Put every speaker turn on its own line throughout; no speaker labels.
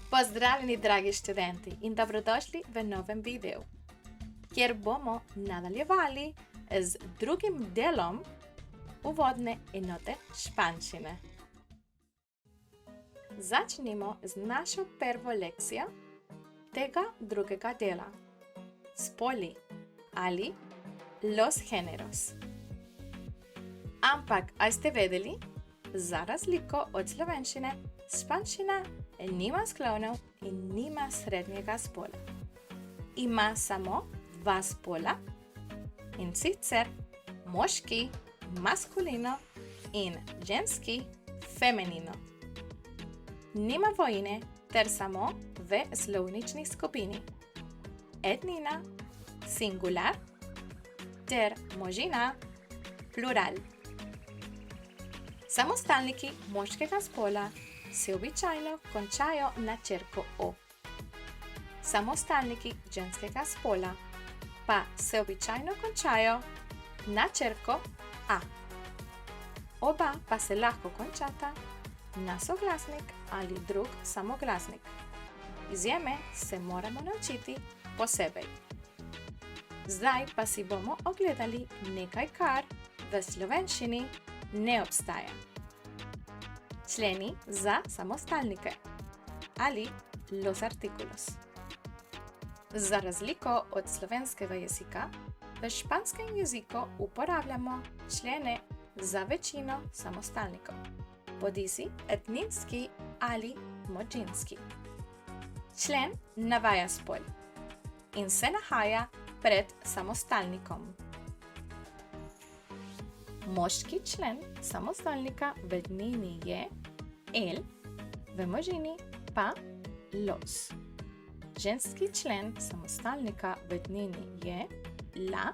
Pozdravljeni, dragi študenti, in dobrodošli v novem videu, kjer bomo nadaljevali z drugim delom uvodne enote španščine. Začnimo z našo prvo lekcijo tega drugega dela. Spoli ali los géneros. Ampak, a ste vedeli? Za razliko od slovenščine, španščina nima sklonov in nima srednjega spola. Ima samo dva spola, in sicer moški, maskulino in ženski, femenino. Nima vojne ter samo v slovnični skupini. Etnina, singular, ter možina, plural. Samostalniki moškega spola se običajno končajo na črko O. Samostalniki ženskega spola pa se običajno končajo na črko A. Oba pa se lahko končata na soglasnik ali drug samoglasnik. Izjeme se moramo naučiti posebej. Zdaj pa si bomo ogledali nekaj, kar v slovenščini ne obstaja. Členi za samostalnike ali los artículos. Za razliko od slovenskega jezika, v španskem jeziku uporabljamo člene za večino samostalnikov, bodisi etninski ali možinski. Člen navaja spol in se nahaja pred samostalnikom. Moški člen samostalnika v etnini je el, v možini pa los. Ženski člen samostalnika v etnini je la,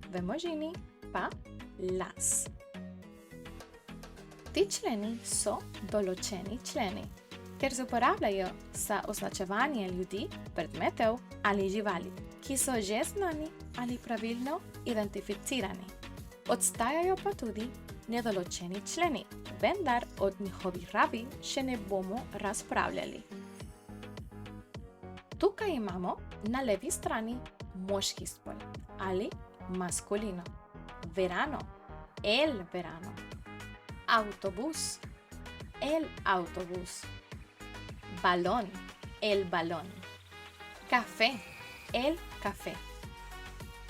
v možini pa las. Ti členi so določeni členi, ker se uporabljajo za označevanje ljudi, predmetov ali živali, ki so že znani ali pravilno identificirani. Obstajajo pa tudi nedoločeni členi, vendar od njihovih rabi še ne bomo razpravljali. Tukaj imamo na levi strani moški spol ali maskulino, verano, el verano, autobus, el autobus, balón, el balón, café, el café.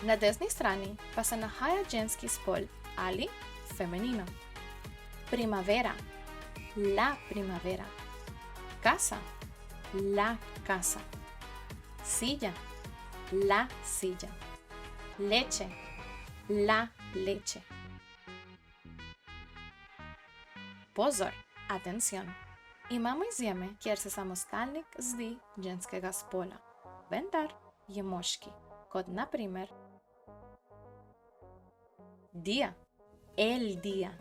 Na desni strani pa se nahaja ženski spol ali femenino. Primavera, la primavera. Casa, la casa. Silla, la silla. Leche, la leche. Pozor, atención. Imamo izjeme, kjer se samostalnik zdi ženskega spola, vendar je moški, kot na primer día, el día.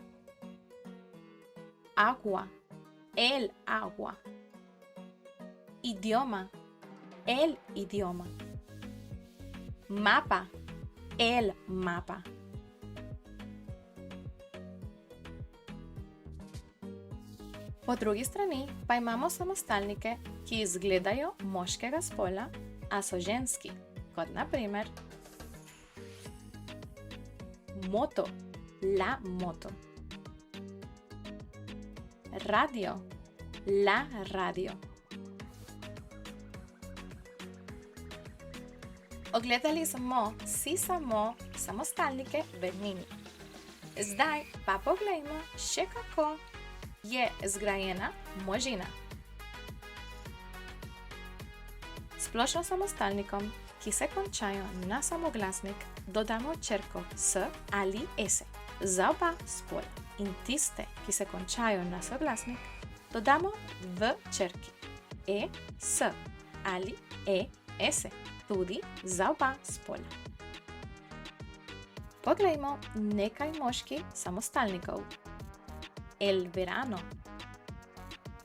Agua, el agua. Idioma, el idioma. Mapa, el mapa. Po drugi strani pa imamo samostalnike, ki izgledajo moškega spola, a so ženski, kot na primer moto, la moto. Radio, la radio. Ogledali smo si samo samostalnike v etnini. Zdaj pa poglejmo še, kako je zgrajena možina. Splošno samostalnikom, ki se končajo na samoglasnik, dodamo črko s ali s. Za oba spola in tiste, ki se končajo na soglasnik, dodamo v črki e, s ali e, s, tudi za oba spola. Poglejmo nekaj moških samostalnikov. El verano,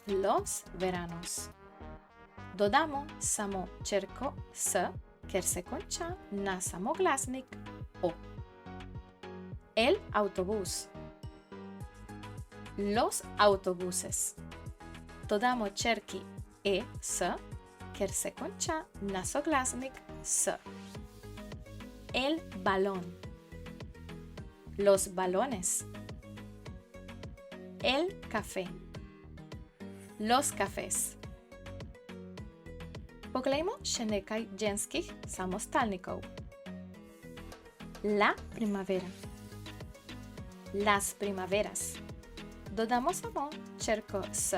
los veranos. Dodamo samo črko s, ker se konča na samoglasnik o. El autobús, los autobuses. Dodamo črki S, ker se konča na soglasnik S. El balón. Los balones. El café. Los cafés. Poglejmo še nekaj ženskih samostalnikov. La primavera. Las primaveras. Dodamo samo črko S,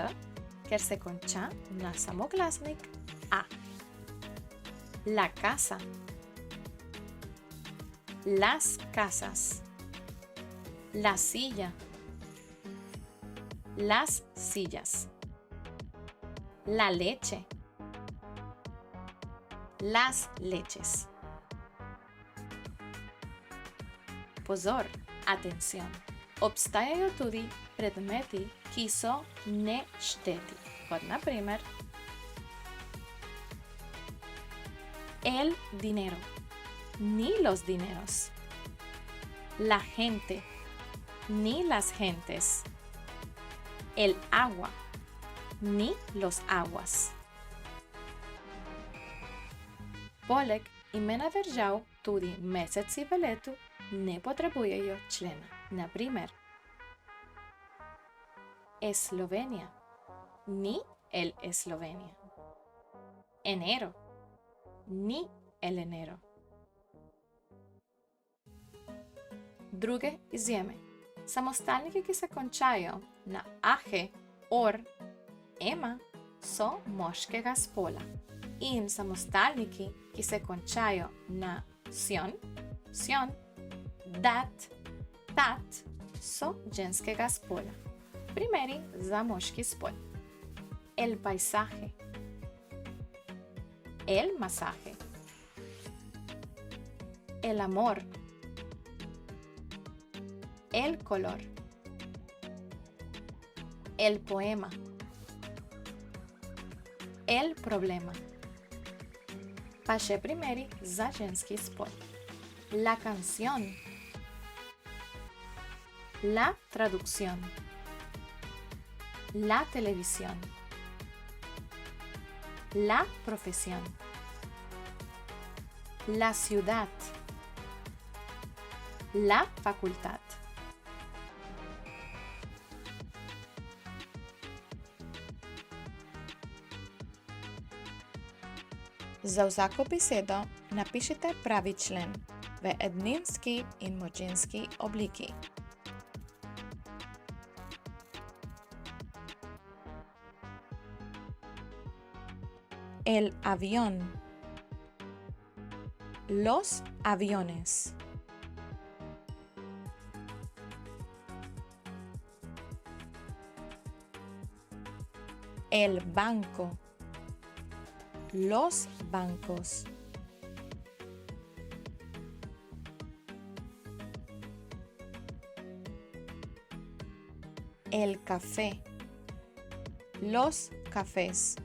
ker se konča na samoglasnik A. La casa. Las casas. La silla. Las sillas. La leche. Las leches. Pozor, atención. Obstajajo tudi predmeti, ki so nešteti, kot na primer el dinero, ni los dineros, la gente, ni las gentes, el agua, ni los aguas. Poleg imena držav tudi meseci v letu ne potrebujejo člena. Na primer, Eslovenia, ni el Eslovenia. Enero, ni el enero. Druge izjeme. Samostalniki, ki se končajo na ahe, or, ema, so moškega spola. In samostalniki, ki se končajo na sion, dat, tat, so ženskega spola. Primeri za moški spol. El paisaje. El masaje. El amor. El color. El poema. El problema. Pa še primeri za ženski spol. La canción. La traducción. La televisión. La profesión. La ciudad. La facultad. Za vsako besedo napišite pravi člen v edninski in množinski obliki. El avión. Los aviones. El banco. Los bancos. El café. Los cafés.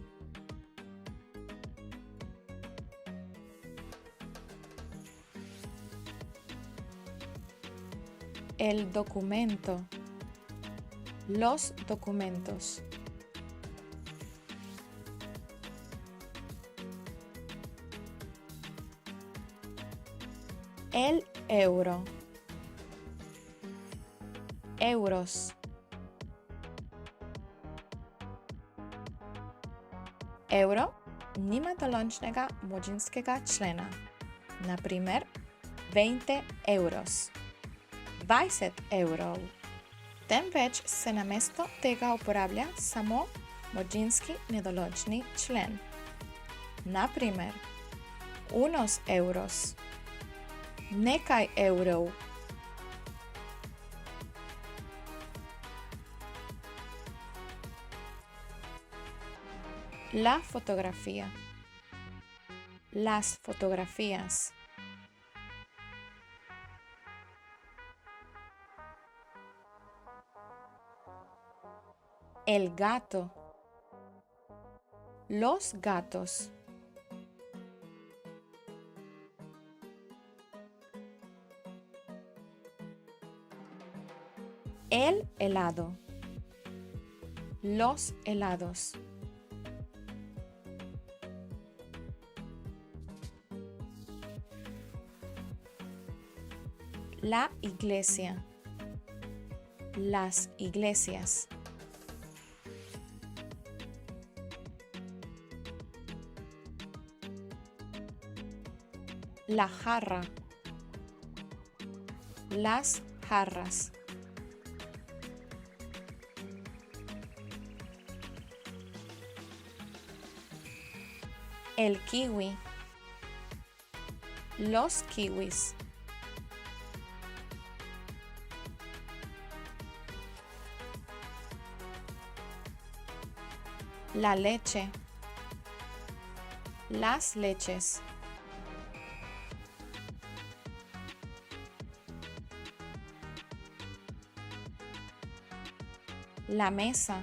El documento. Los documentos. El euro. Euros. Euro nima določnega množinskega člena. Na primer, 20 euros. 20 evrov. Temveč se namesto tega uporablja samo množinski nedoločni člen. Na primer, unos euros. Nekaj evrov. La fotografía. Las fotografías. El gato. Los gatos. El helado. Los helados. La iglesia. Las iglesias. La jarra. Las jarras. El kiwi. Los kiwis. La leche. Las leches. La mesa.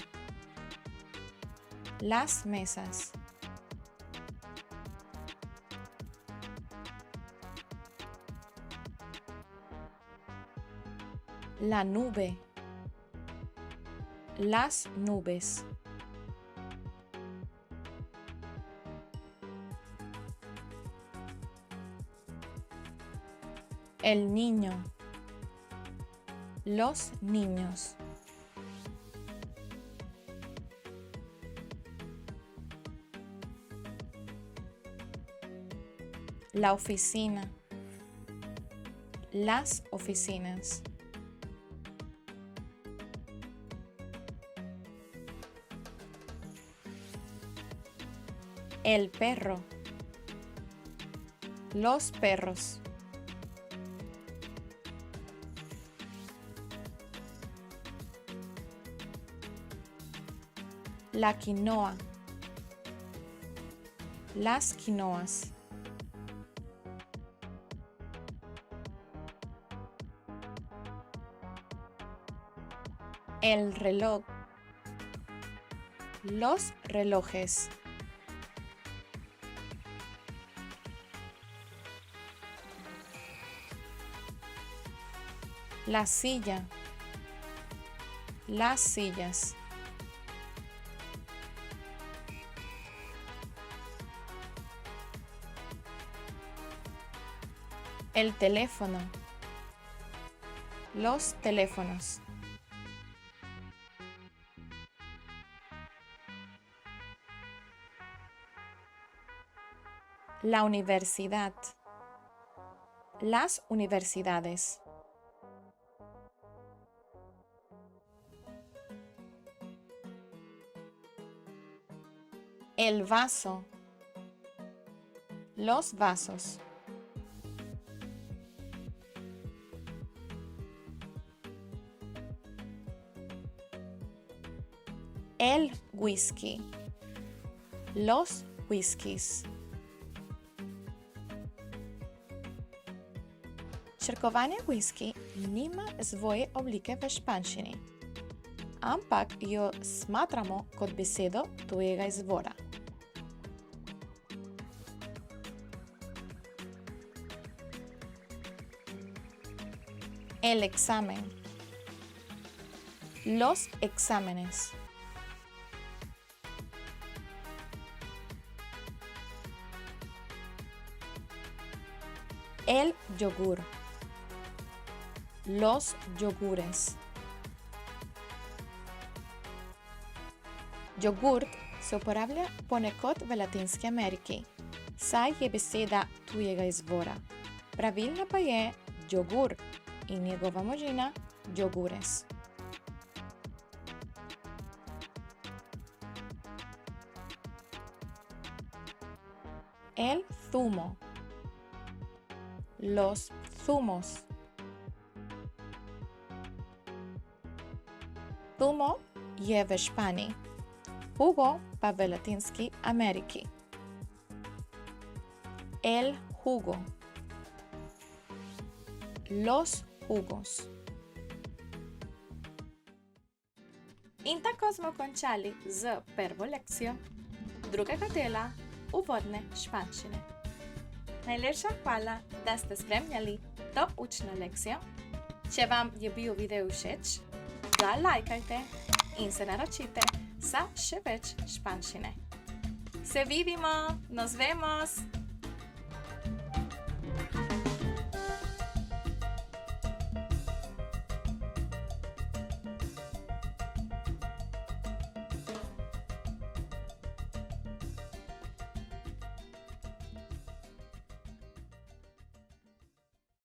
Las mesas. La nube. Las nubes. El niño. Los niños. La oficina. Las oficinas. El perro. Los perros. La quinoa. Las quinoas. El reloj. Los relojes. La silla. Las sillas. El teléfono. Los teléfonos. La universidad. Las universidades. El vaso. Los vasos. El whisky. Los whiskies. Črkovanje whisky nima svoje oblike v španščini, ampak jo smatramo kot besedo tujega izvora. El examen. Los exámenes. El yogur. Los yogures. Jogurt se uporablja ponekod v Latinski Ameriki, saj je beseda tujega izvora. Pravilna pa je jogur in njegova množina jogures. El zumo. Los zumos. Zumo je v Španiji, jugo pa v Latinski Ameriki. El jugo. Los jugos. In tako smo končali z prvo lekcijo drugega dela uvodne španščine. Najlepša hvala, da ste spremljali to učno lekcijo. Če vam je bil video všeč, ga lajkajte in se naročite za še več španščine. Se vidimo, nos vemos!